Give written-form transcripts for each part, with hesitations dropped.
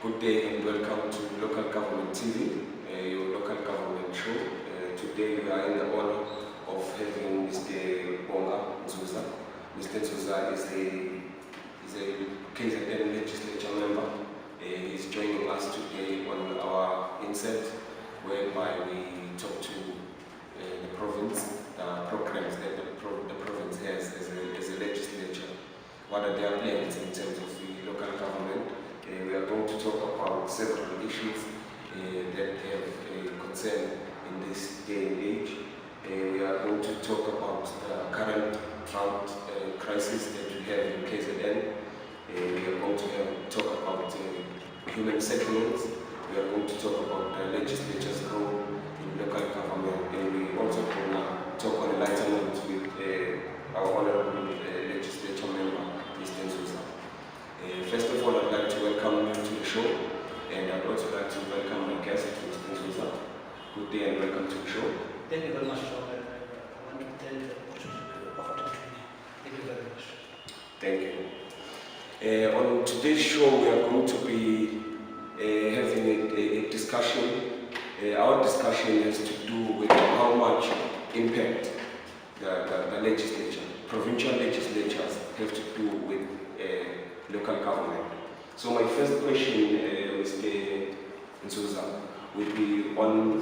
Good day and welcome to Local Government TV, your local government show. Today we are in the honor of having Mr. Bonga Nzuza. Mr. Nzuza is a KZN legislature member. He's joining us today on our insert, whereby we talk to the province, programs that the province has as a legislature. What are their plans in terms of the local government? We are going to talk about several issues that have a concern in this day and age. We are going to talk about the current drought crisis that we have in KZN. We are going to talk about human settlements. We are going to talk about the legislature's role in local government, and we also going to talk on a lighter note with our honorable legislature member, Mr. Nzuza. First of all, I'd like to welcome you to the show, and I'd also like to welcome my guest, Mr. Nzuza. Good day and welcome to the show. Thank you very much, John. I want to thank the opportunity. Thank you very much. Thank you. On today's show, we are going to be having a discussion. Our discussion has to do with how much impact the legislature, provincial legislatures have to do with local government. So my first question, Mr. Nzuza, would be on,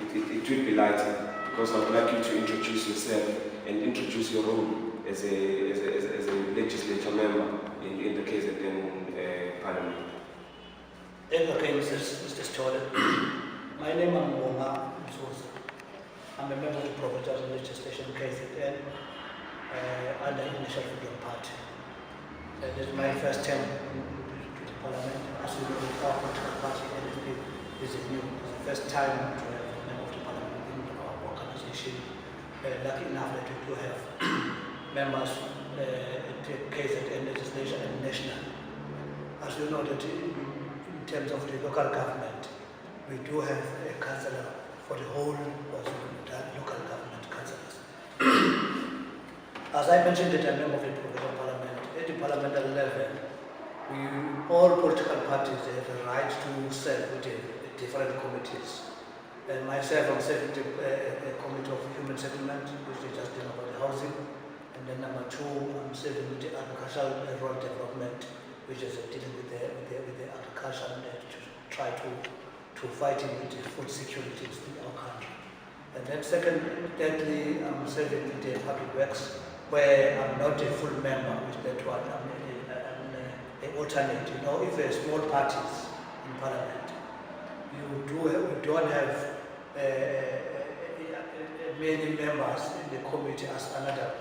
it will be lighter, because I would like you to introduce yourself and introduce your role as a legislature member in the KZN Parliament. Thank you again, Mr. Stewart. My name is Bonga Nzuza. I'm a member of the Provincial Legislation KZN under the National Freedom Party. This is my first term to the Parliament. As you know, our political party NFP is new. It's the first time to have a member of the Parliament in our organization. Lucky enough that we do have members in the KZN legislation and national. As you know, that in terms of the local government, we do have a councillor for the whole local government councillors. As I mentioned that I'm a member of the Provincial Parliament, at the parliamentary level, all political parties have a right to serve with different committees. And myself, I'm serving the Committee of Human Settlement, which is just dealing about the housing. And then number two, I'm serving with the Agricultural Rural Development, which is dealing with the agriculture and to try to fight with the food security in our country. And then thirdly, I'm serving with the Public Works, where I'm not a full member, which that one, I'm an alternate. You know, if there are small parties in Parliament, you don't have many members in the committee as another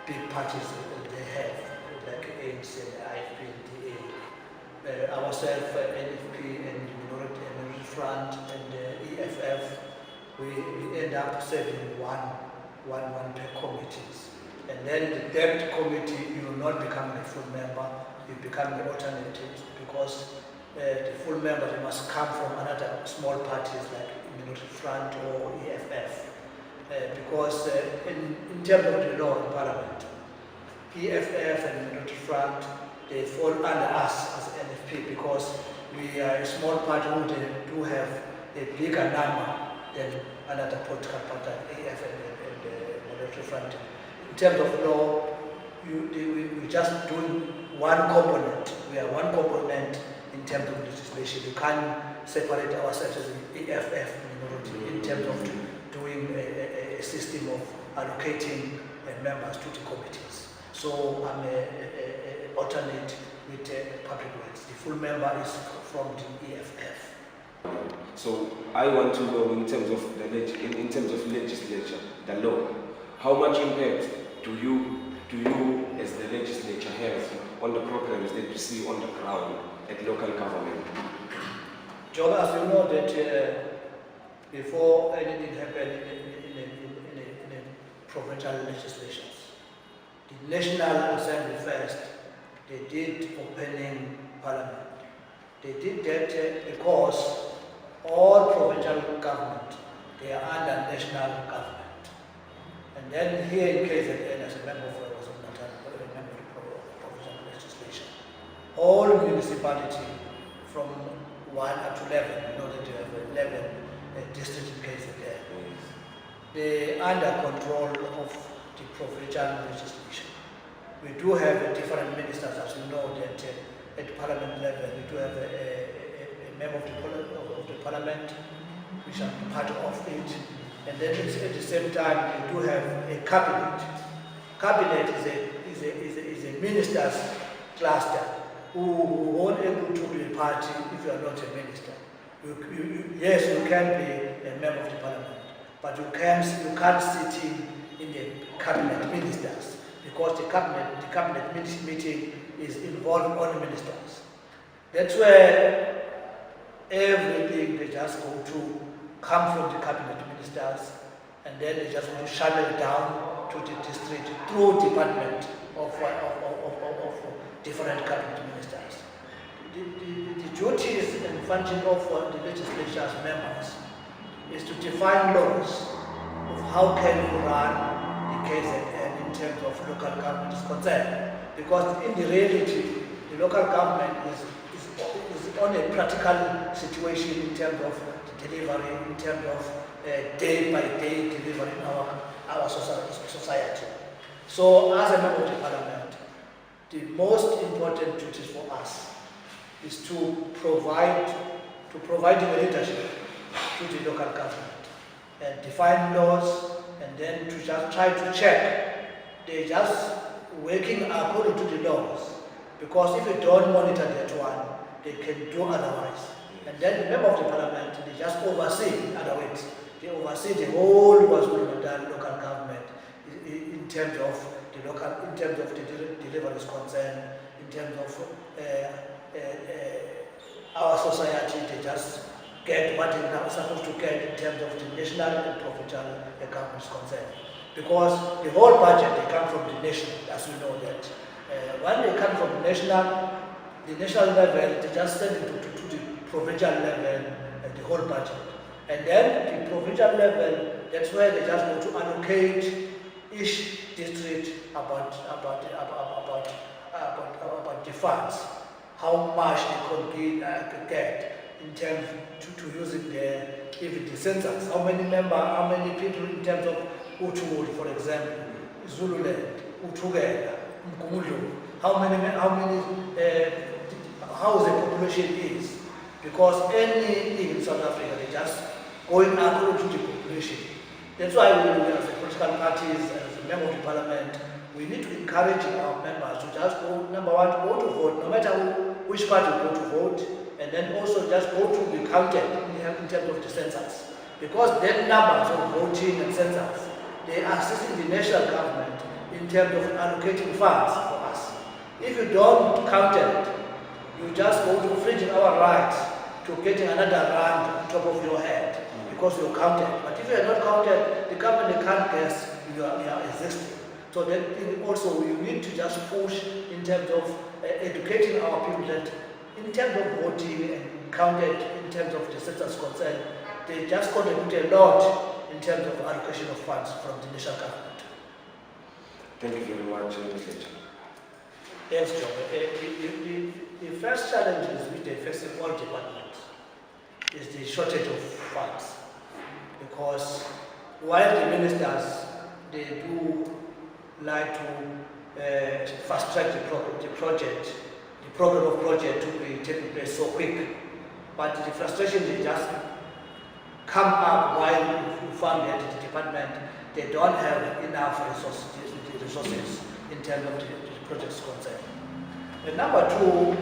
big parties they have, like ANC and IFP and DA. Ourselves, NFP and Minority Front and EFF, we end up serving one per committees. And then the third committee, you will not become a full member, you become the alternative, because the full member they must come from another small parties like Minority Front or EFF. Because in terms of the law in Parliament, EFF and Minority Front, they fall under us as NFP, because we are a small party who do have a bigger number than another political party, EFF and Minority Front. In terms of law, we just do one component. We are one component in terms of legislation. We can't separate ourselves as EFF minority in terms of doing a system of allocating members to the committees. So I'm an alternate with Public Works. The full member is from the EFF. So I want to know, in terms of in terms of legislature, the law, how much impact do you as the legislature have on the programs that you see on the ground at local government? John, as you know that before anything happened in a provincial legislations, the National Assembly first, they did opening Parliament. They did that because all provincial government, they are under national government. And then here in KZN, as a member of the provincial legislation, all municipality from 1 up to 11. You know that you have 11 district in KZN. Yes. They're under control of the provincial legislation. We do have different ministers, as you know, that at parliament level, we do have a member of the parliament, which are part of it. And then at the same time, we do have a cabinet. Cabinet is a minister's cluster who won't able to be a party if you are not a minister. Yes, you can be a member of the parliament, but you can't sit in the cabinet ministers, because the cabinet meeting is involved only ministers. That's where everything they just go to come from the cabinet ministers, and then they just want to channel it down to the district through department of different cabinet ministers. The duties and function of the legislature's members is to define laws of how can you run the KZN in terms of local government is concerned. Because in the reality, the local government is on a practical situation in terms of the delivery, in terms of day-by-day delivery in our society. So as a member of the parliament, the most important duties for us is to provide the leadership to the local government and define laws, and then to just try to check they're just working according to the laws. Because if you don't monitor that one, they can do otherwise. And then the member of the parliament, they just oversee, in other words, they oversee the whole local government in terms of the delivery is concerned, in terms of our society. They just get what they are supposed to get in terms of the national and provincial government is concerned. Because the whole budget, they come from the nation, as we know that. When they come from the national level, they just send it to the provincial level, the whole budget. And then the provincial level, that's where they just go to allocate each district about the funds, how much they could get in terms to using even the census, how many people in terms of Uthuli, for example, Zululand, Uthugela, Mgumulu, how the population is. Because anything in South Africa, they just going according to the population. That's why we as the political parties, as a member of the parliament, we need to encourage our members to just go, number one, to go to vote, no matter which party go to vote, and then also just go to be counted in terms of the census. Because then numbers of voting and census, they are assisting the national government in terms of allocating funds for us. If you don't count it, you just go to infringing our rights to getting another rand on top of your head because you're counted. But if you're not counted, the government can't guess you are existing. So then also we need to just push in terms of educating our people that in terms of voting and counted in terms of the census concern, they just contribute a lot in terms of allocation of funds from the national government. Thank you very much, Mr. Yes, John. The first challenge is which they face in all departments is the shortage of funds. Because while the ministers, they do like to fast track the program of project to be taken place so quick, but the frustration they just come up while you found that the department, they don't have enough resources in terms of the project's concerned. And number two,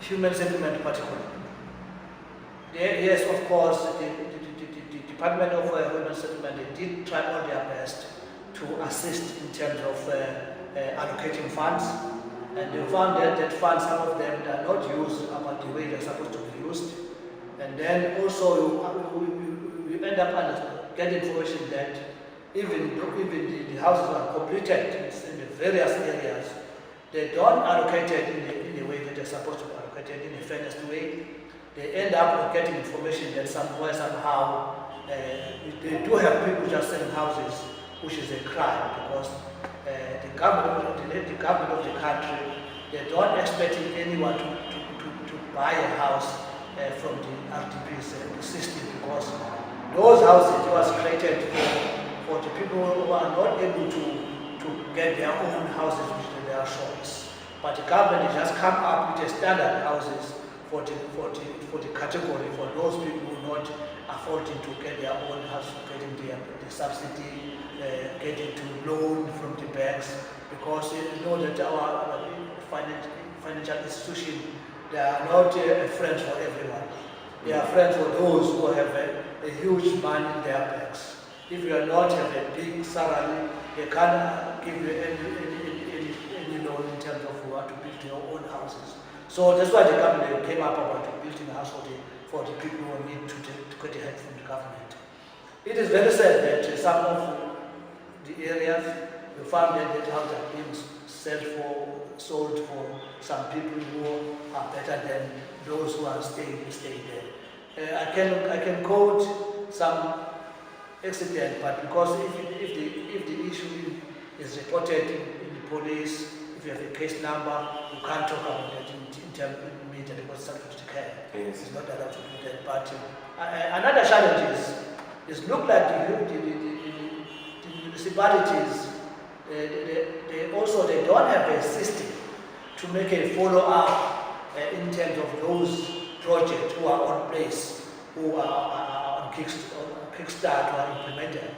human settlement particularly. Yes, of course, the Department of Human Settlement, they did try all their best to assist in terms of allocating funds, and they found that funds, some of them are not used about the way they're supposed to be used. And then also we end up getting information that even the houses are completed in the various areas, they don't allocate it in the way that they're supposed to be allocated in the fairest way. They end up getting information that somewhere, somehow, they do have people just selling houses, which is a crime, because the government of the country they don't expect anyone to buy a house from the RDP's system, because those houses was created for the people who are not able to get their own houses with their shops. But the government has come up with a standard houses for the category, for those people who are not affording to get their own house, getting the subsidy, getting to loan from the banks, because you know that our financial institutions, they are not friends for everyone. They are friends for those who have a huge money in their banks. If you are not have a big salary, they can't give you any loan in terms of how to build your own houses. So that's why the government came up about building a house for the people who need to get help from the government. It is very sad that some of the areas you found that houses are being sold for some people who are better than those who are staying there. I can quote some accident, but because if the issue is reported in the police, if you have a case number, you can't talk about it in media because it's subject to care. Yes. It's not allowed to do that. But another challenge is look like the municipalities. They don't have a system to make a follow-up in terms of those projects who are on place, who are on Kickstart or implemented.